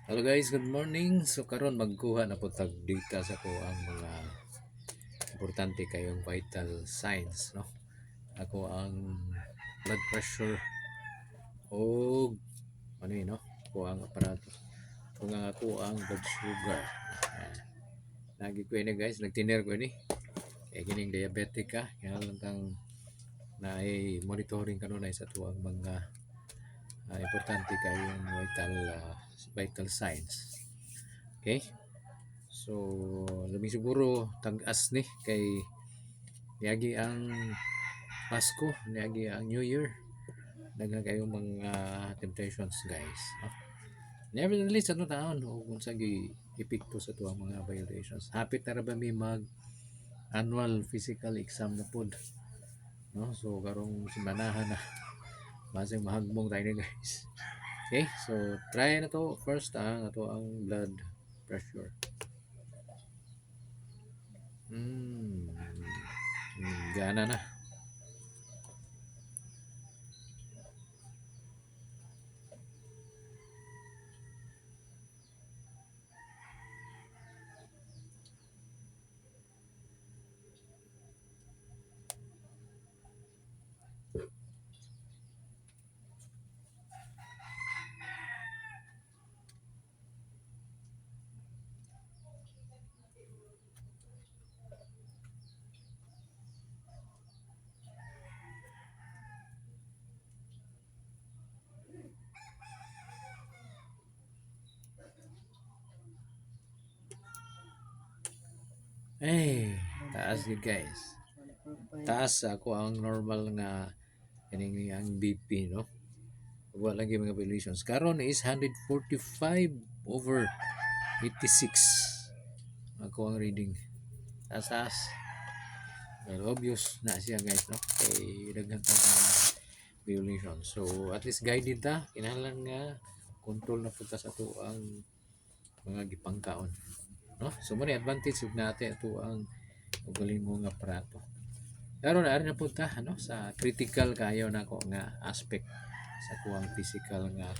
Hello guys, good morning. So karon magkuha na po tag data sa ko ang mga importante kayong vital signs, no? Ako ang blood pressure o ano yun, no? Ako ang aparato. Kung ang ako ang blood sugar. Ayan. Lagi ko ini guys, nagtiner ko ini. Kaya gining diabetic ka, kaya lang kang na monitoring kanunay sa tuwang mga importante kayong vital signs. Okay? So, labi siguro tag-as ni kay niagi ang Pasko, niagi ang New Year. Daghan kayong mga temptations, guys. No? Nevertheless, ano taon kung sa epekto sa tuwang mga violations. Hapit na ra ba mi mag annual physical exam na pod. No? So, karong simanahan na. Basing mahagbong tayo ni guys. Okay, so try na to first ato ang blood pressure. Hmm. Gana na. Eh, taas yun guys. Taas ako ang normal nga kaning ang BP, no? Wala lagi mga violations. Karon is 145 over 86. Ako ang reading. Taas taas. Well, obvious na siya guys, no? Kay daghan pa mga violation. So, at least guided ta. Kinahanglan nga control na punta sa to ang mga gipangkaon. No? So, muna advantage ug natin ito ang ugaling mo nga aparato. Pero na rin na punta ano, sa critical kayo na ko nga aspect sa kuwang physical nga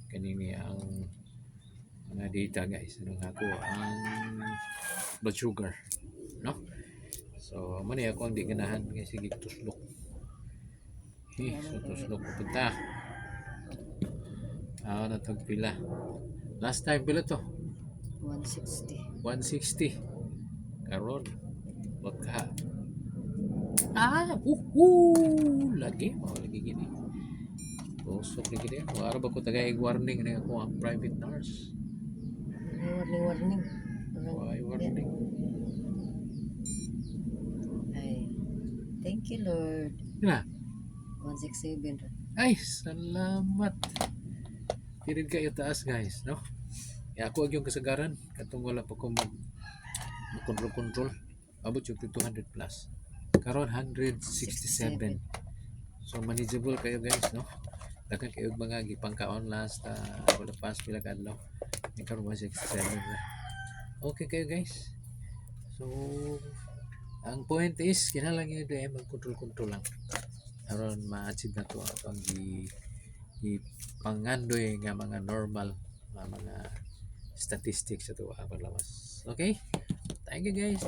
kanini ang mga data guys. Ano nga ko ang blood sugar. No? So, muna ako ang di ganahan kasi tuslok. So, tuslok ko punta. Natagpila. Last time pila to? 160. 160. Karon. What ka? Lagi. Lagi gini. Tusok na gini. Wala ba ko tagay warning na ako ang private nurse? Warning. Why warning? Ay, thank you Lord. Na. 167. Ay, salamat. Pirid kayo taas guys, no? Kaya ako yung kasagaran. Katong wala pa ko mag-control. Abot yung 200 plus. Karon 167. So manageable kayo guys, no? Dagan kayo mga gipangkaon last wala pas pila ka adlaw. Karon 167 na. Okay kayo guys. So ang point is kinahanglan niyo din mag-control lang. Aron ma-achieve na to ang pangandoy nga mga normal mga statistics sa to ang lawas. Okay? Thank you guys.